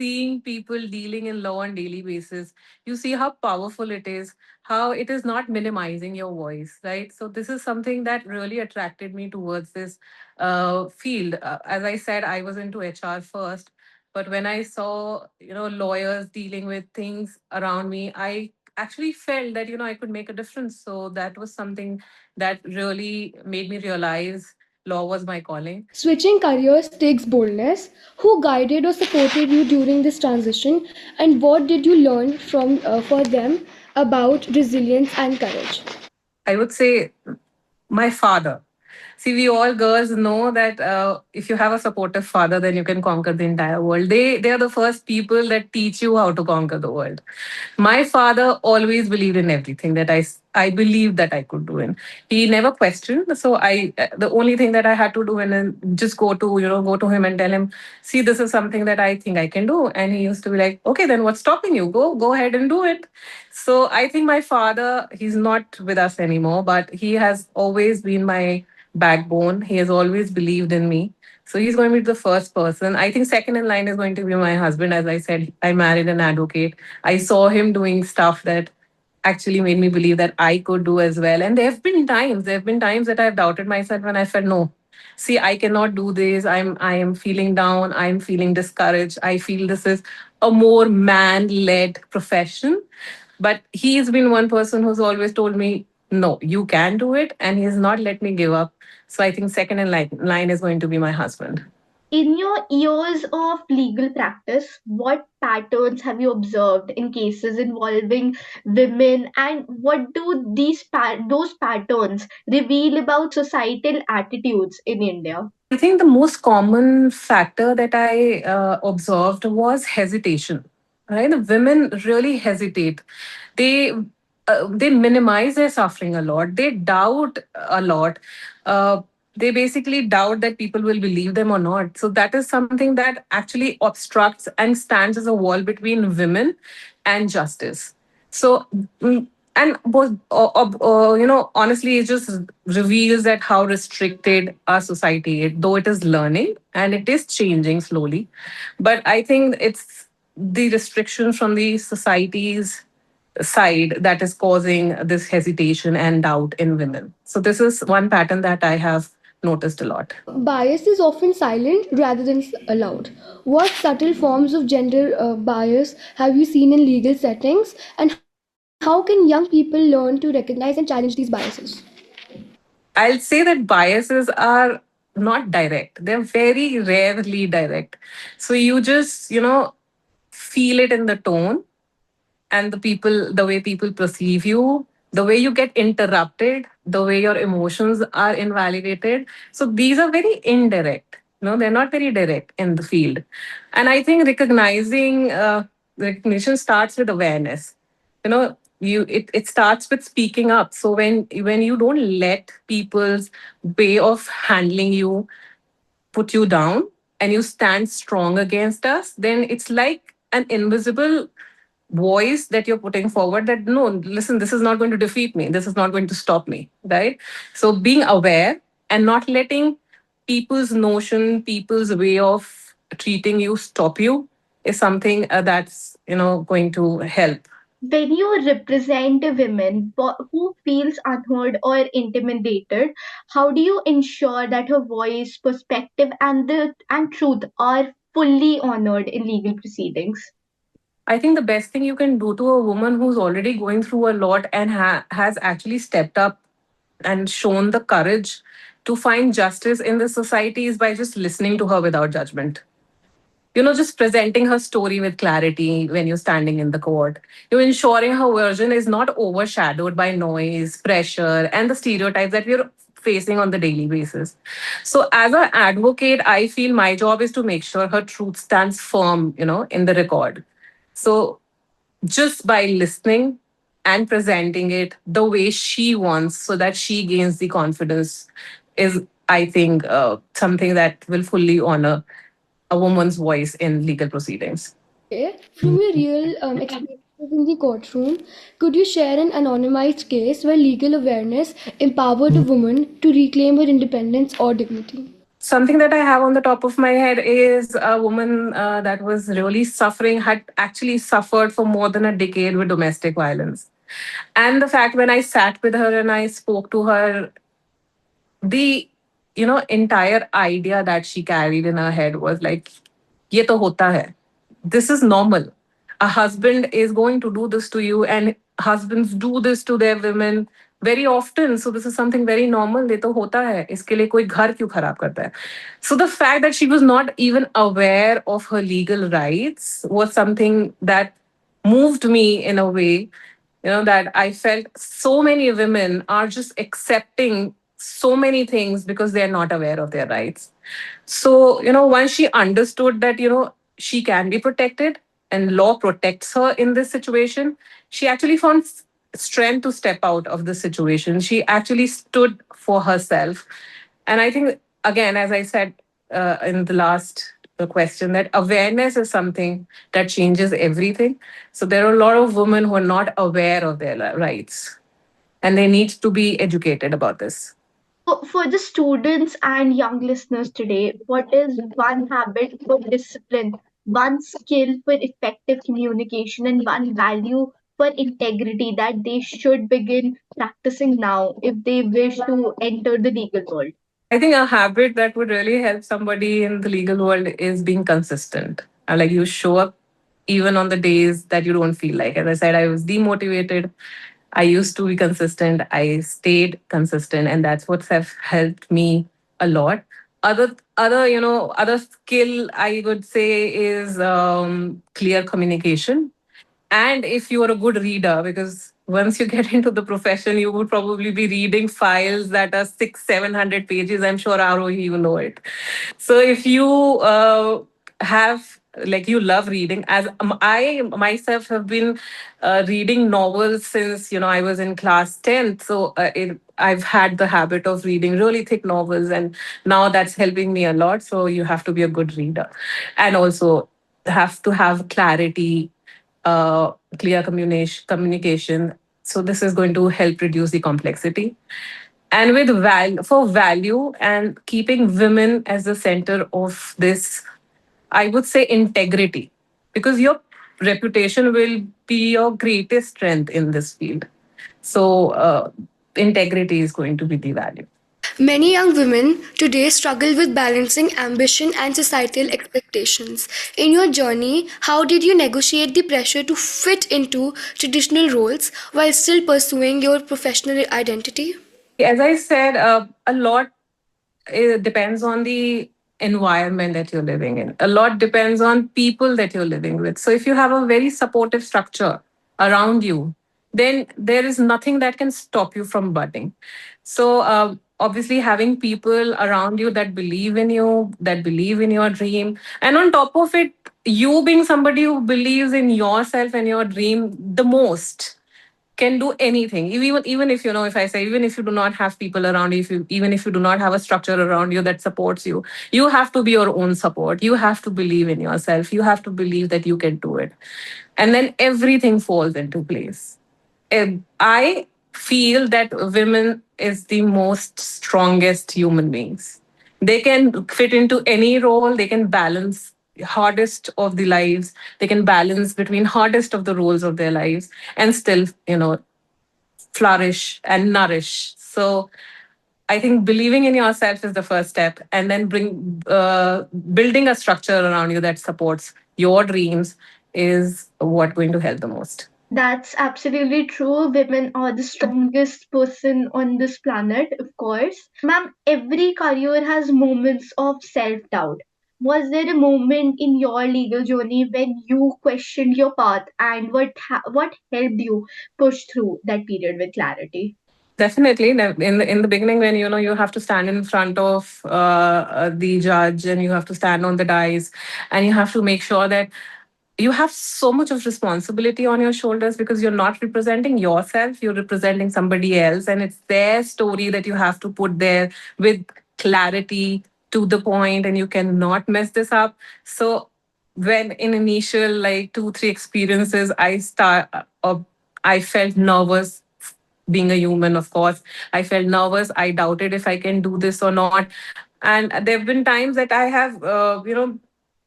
seeing people dealing in law on daily basis, you see how powerful it is, how it is not minimizing your voice, right? So this is something that really attracted me towards this field. As I said, I was into HR first, but when I saw, lawyers dealing with things around me, I actually felt that, I could make a difference. So that was something that really made me realize law was my calling. Switching careers takes boldness. Who guided or supported you during this transition, and what did you learn from for them about resilience and courage? I would say my father. See, we all girls know that if you have a supportive father, then you can conquer the entire world. They are the first people that teach you how to conquer the world. My father always believed in everything that I believed that I could do, and he never questioned. So the only thing that I had to do and then just go to him and tell him, see, this is something that I think I can do, and he used to be like, okay, then what's stopping you? Go ahead and do it. So I think my father, he's not with us anymore, but he has always been my backbone. He has always believed in me. So he's going to be the first person. I think second in line is going to be my husband. As I said, I married an advocate. I saw him doing stuff that actually made me believe that I could do as well. And there have been times that I've doubted myself when I felt no. See, I cannot do this. I am feeling down. I'm feeling discouraged. I feel this is a more man-led profession. But he's been one person who's always told me, no, you can do it. And he's not let me give up. So I think second in line is going to be my husband. In your years of legal practice, what patterns have you observed in cases involving women, and what do those patterns reveal about societal attitudes in India? I think the most common factor that I observed was hesitation. Right, the women really hesitate. They minimize their suffering a lot. They doubt a lot. They basically doubt that people will believe them or not. So that is something that actually obstructs and stands as a wall between women and justice. So, and both, honestly, it just reveals that how restricted our society is, though it is learning and it is changing slowly. But I think it's the restriction from the society's side that is causing this hesitation and doubt in women. So this is one pattern that I have noticed a lot. Bias is often silent rather than loud. What subtle forms of gender bias have you seen in legal settings, and how can young people learn to recognize and challenge these biases? I'll say that biases are not direct. They're very rarely direct. So you just, feel it in the tone and the way people perceive you, the way you get interrupted, the way your emotions are invalidated. So these are very indirect. They're not very direct in the field. And I think recognition starts with awareness. It starts with speaking up. So when you don't let people's way of handling you put you down and you stand strong against us, then it's like an invisible voice that you're putting forward that no, listen, this is not going to defeat me, this is not going to stop me, right? So being aware and not letting people's way of treating you stop you is something that's going to help. When you represent a woman who feels unheard or intimidated, how do you ensure that her voice, perspective, and truth are fully honored in legal proceedings? I think the best thing you can do to a woman who's already going through a lot and has actually stepped up and shown the courage to find justice in the society is by just listening to her without judgment. Just presenting her story with clarity when you're standing in the court. You're ensuring her version is not overshadowed by noise, pressure, and the stereotypes that we're facing on the daily basis. So, as an advocate, I feel my job is to make sure her truth stands firm, in the record. So, just by listening and presenting it the way she wants so that she gains the confidence is, I think, something that will fully honor a woman's voice in legal proceedings. Okay, from your real experiences in the courtroom, could you share an anonymized case where legal awareness empowered a woman to reclaim her independence or dignity? something that I have on the top of my head is a woman that was really suffering, had actually suffered for more than a decade with domestic violence. And the fact when I sat with her and I spoke to her, the entire idea that she carried in her head was like, ye to hota hai, this is normal. A husband is going to do this to you, and husbands do this to their women very often, so this is something very normal, ye to hota hai, iske liye koi ghar kyun kharab karta hai. So the fact that she was not even aware of her legal rights was something that moved me in a way, that I felt so many women are just accepting so many things because they're not aware of their rights. So, once she understood that, she can be protected and law protects her in this situation, she actually found strength to step out of the situation. She actually stood for herself. And I think, again, as I said in the last question, that awareness is something that changes everything. So there are a lot of women who are not aware of their rights, and they need to be educated about this. So, for the students and young listeners today, what is one habit for discipline, one skill for effective communication, and one value for integrity that they should begin practicing now if they wish to enter the legal world? I think a habit that would really help somebody in the legal world is being consistent. Like, you show up even on the days that you don't feel like. As I said, I was demotivated. I used to be consistent. I stayed consistent, and that's what have helped me a lot. Other skill I would say is clear communication. And if you are a good reader, because once you get into the profession, you would probably be reading files that are 600-700 pages. I'm sure Arohi, you know it. So if you have, like, you love reading, as I myself have been reading novels since I was in class 10th. So I've had the habit of reading really thick novels, and now that's helping me a lot. So you have to be a good reader, and also have to have clarity, clear communication. So this is going to help reduce the complexity. And with for value and keeping women as the center of this, I would say integrity, because your reputation will be your greatest strength in this field. So integrity is going to be the value. Many young women today struggle with balancing ambition and societal expectations. In your journey, how did you negotiate the pressure to fit into traditional roles while still pursuing your professional identity? As I said, a lot depends on the environment that you're living in. A lot depends on people that you're living with. So if you have a very supportive structure around you, then there is nothing that can stop you from budding. So obviously, having people around you that believe in you, that believe in your dream, and on top of it, you being somebody who believes in yourself and your dream the most, can do anything. Even if if I say, even if you do not have people around you, even if you do not have a structure around you that supports you, you have to be your own support. You have to believe in yourself. You have to believe that you can do it, and then everything falls into place. I feel that women is the most strongest human beings. They can fit into any role. They can balance hardest of the lives. They can balance between hardest of the roles of their lives and still, flourish and nourish. So I think believing in yourself is the first step, and then building a structure around you that supports your dreams is what going to help the most. That's absolutely true. Women are the strongest person on this planet, of course. Ma'am, every career has moments of self doubt. Was there a moment in your legal journey when you questioned your path, and what helped you push through that period with clarity? Definitely. In the beginning, when you have to stand in front of the judge, and you have to stand on the dais, and you have to make sure that you have so much of responsibility on your shoulders, because you're not representing yourself, you're representing somebody else, and it's their story that you have to put there with clarity, to the point, and you cannot mess this up. So when in initial like 2 3 experiences, I felt nervous. Being a human, of course, I felt nervous. I doubted if I can do this or not. And there have been times that I have,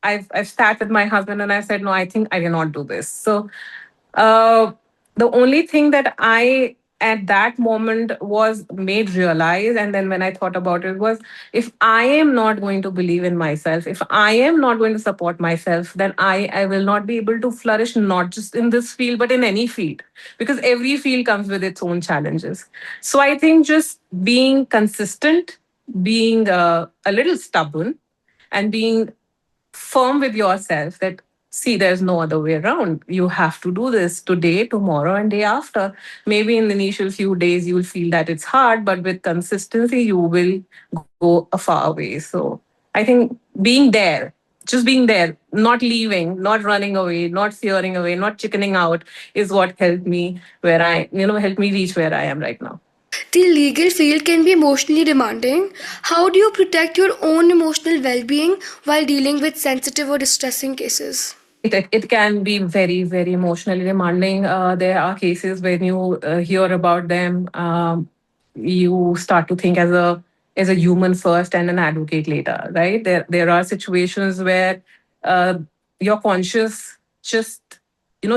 I've sat with my husband and I said, no, I think I cannot do this. So uh, the only thing that I at that moment was made realize, and then when I thought about it, was if I am not going to believe in myself, if I am not going to support myself, then I will not be able to flourish, not just in this field but in any field, because every field comes with its own challenges. So I think just being consistent, being a little stubborn, and being firm with yourself that, see, there's no other way around. You have to do this today, tomorrow, and day after. Maybe in the initial few days you'll feel that it's hard, but with consistency you will go a far way. So I think being there, just being there, not leaving, not running away, not fearing away, not chickening out, is what helped me where I, helped me reach where I am right now. The legal field can be emotionally demanding. How do you protect your own emotional well being while dealing with sensitive or distressing cases? Right. It can be very, very emotionally demanding. There are cases when you hear about them, you start to think as a human first and an advocate later, right? There are situations where uh, your conscience just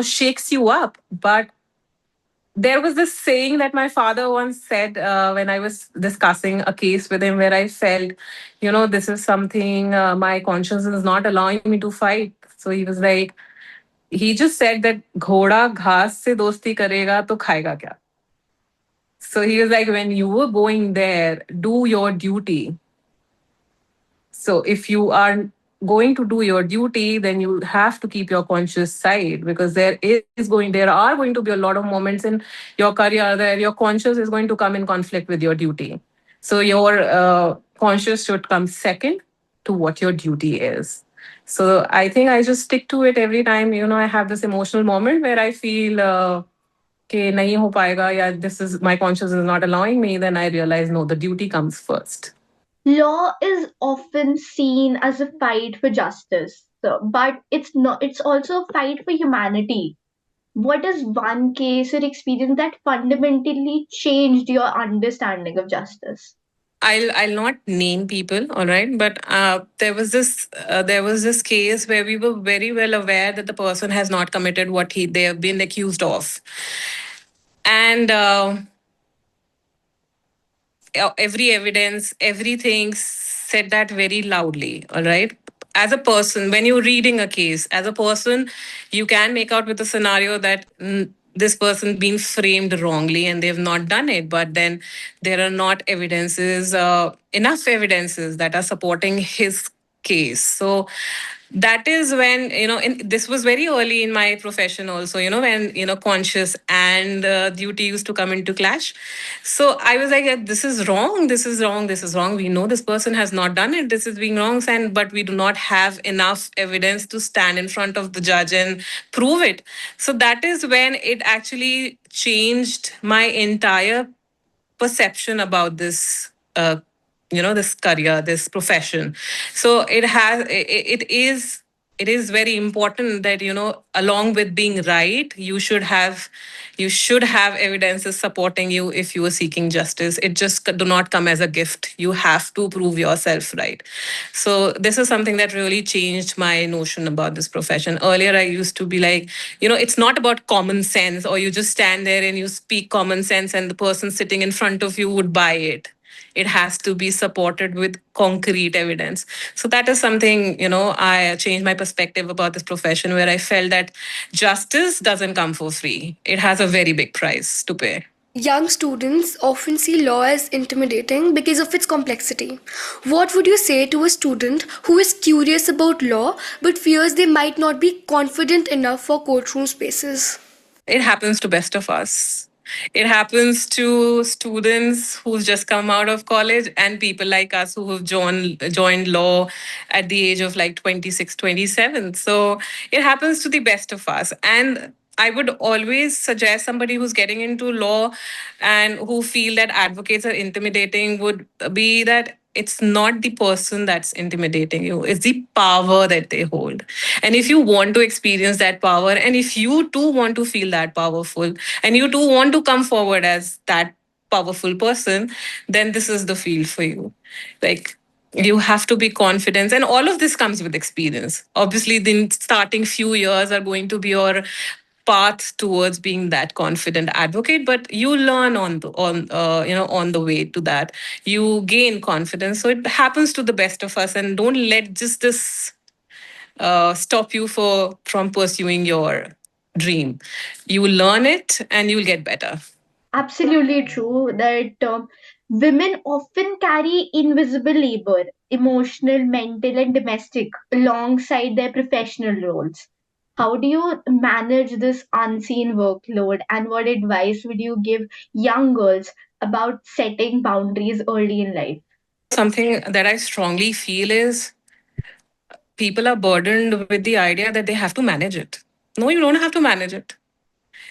shakes you up. But there was this saying that my father once said when I was discussing a case with him where I felt, this is something my conscience is not allowing me to fight. So he was like, he just said that घोड़ा घास से दोस्ती करेगा तो खाएगा क्या. So he was like, when you were going there, do your duty. So if you are going to do your duty, then you have to keep your conscious side, because there are going to be a lot of moments in your career where your conscious is going to come in conflict with your duty. So your conscious should come second to what your duty is. So I think I just stick to it every time. I have this emotional moment where I feel कि नहीं हो पाएगा, या this is my conscience is not allowing me. Then I realize no, the duty comes first. Law is often seen as a fight for justice, so, but it's not. It's also a fight for humanity. What is one case or experience that fundamentally changed your understanding of justice? I'll not name people, all right, but there was this case where we were very well aware that the person has not committed what they have been accused of, and every evidence, everything said that very loudly, all right. As a person, when you're reading a case, as a person, you can make out with the scenario that this person been framed wrongly and they've not done it, but then there are not evidences, enough evidences that are supporting his case. So that is when, this was very early in my profession also, when conscious and duty used to come into clash. So I was like, this is wrong, this is wrong, this is wrong, we know this person has not done it, this is being wrong, and but we do not have enough evidence to stand in front of the judge and prove it. So that is when it actually changed my entire perception about this, this career, this profession. So it is very important that, along with being right, you should have evidences supporting you if you are seeking justice. It just do not come as a gift. You have to prove yourself right. So this is something that really changed my notion about this profession. Earlier I used to be like, it's not about common sense, or you just stand there and you speak common sense and the person sitting in front of you would buy it. It has to be supported with concrete evidence. So that is something, I changed my perspective about this profession, where I felt that justice doesn't come for free. It has a very big price to pay. Young students often see law as intimidating because of its complexity. What would you say to a student who is curious about law but fears they might not be confident enough for courtroom spaces? It happens to best of us. It happens to students who've just come out of college and people like us who have joined law at the age of like 26, 27. So it happens to the best of us. And I would always suggest somebody who's getting into law and who feel that advocates are intimidating would be that it's not the person that's intimidating you, it's the power that they hold. And if you want to experience that power, and if you too want to feel that powerful, and you too want to come forward as that powerful person, then this is the field for you. Like, You have to be confident, and all of this comes with experience. Obviously, the starting few years are going to be your path towards being that confident advocate, but you learn on the way to that. You gain confidence, so it happens to the best of us. And don't let just this stop you from pursuing your dream. You will learn it and you will get better. Absolutely true that women often carry invisible labor, emotional, mental, and domestic, alongside their professional roles. How do you manage this unseen workload, and what advice would you give young girls about setting boundaries early in life? Something that I strongly feel is people are burdened with the idea that they have to manage it. No, you don't have to manage it.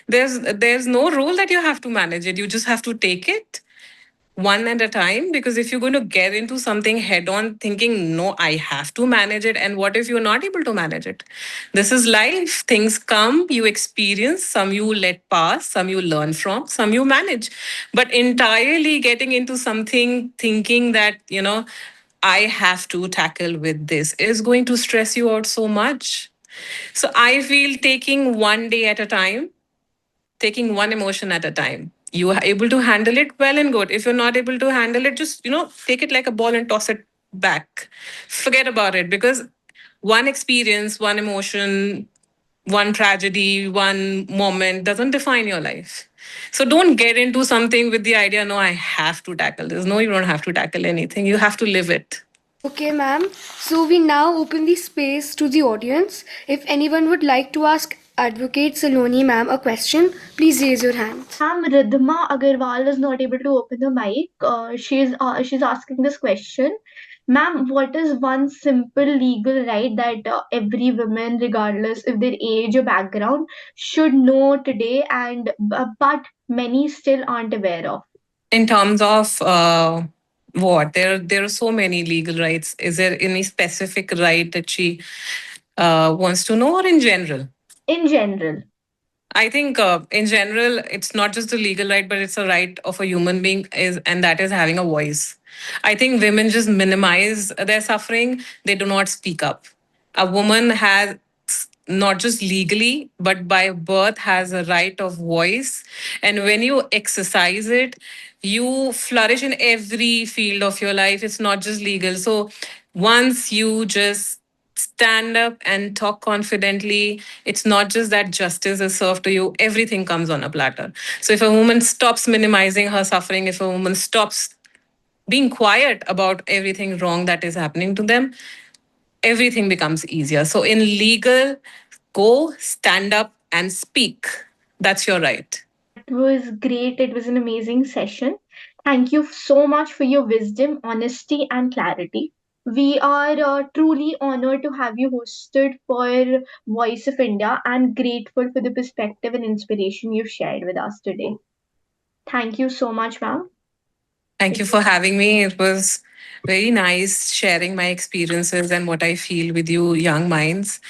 There's no rule that you have to manage it. You just have to take it one at a time, because if you're going to get into something head on thinking no, I have to manage it, and what if you're not able to manage it? This is life. Things come, you experience, some you let pass, some you learn from, some you manage. But entirely getting into something thinking that I have to tackle with this is going to stress you out so much. So I feel taking one day at a time, taking one emotion at a time. You are able to handle it, well and good. If you're not able to handle it, just take it like a ball and toss it back. Forget about it, because one experience, one emotion, one tragedy, one moment doesn't define your life. So don't get into something with the idea, no, I have to tackle this. No, you don't have to tackle anything. You have to live it. Okay, ma'am. So we now open the space to the audience. If anyone would like to ask Advocate Saloni ma'am a question, please raise your hand. Ma'am, Ridhima Agarwal is not able to open the mic. She's asking this question. Ma'am, what is one simple legal right that every woman, regardless of their age or background, should know today, and but many still aren't aware of? In terms of what? There are so many legal rights. Is there any specific right that she wants to know, or in general? In general. I think in general, it's not just a legal right, but it's a right of a human being, and that is having a voice. I think women just minimize their suffering. They do not speak up. A woman has not just legally, but by birth has a right of voice. And when you exercise it, you flourish in every field of your life. It's not just legal. So once you just stand up and talk confidently, it's not just that justice is served to you, everything comes on a platter. So if a woman stops minimizing her suffering, if a woman stops being quiet about everything wrong that is happening to them, everything becomes easier. So in legal, go stand up and speak. That's your right. That was great. It was an amazing session. Thank you so much for your wisdom, honesty, and clarity. We are truly honored to have you hosted for Voice of India and grateful for the perspective and inspiration you've shared with us today. Thank you so much, ma'am. Thank you for having me. It was very nice sharing my experiences and what I feel with you, young minds.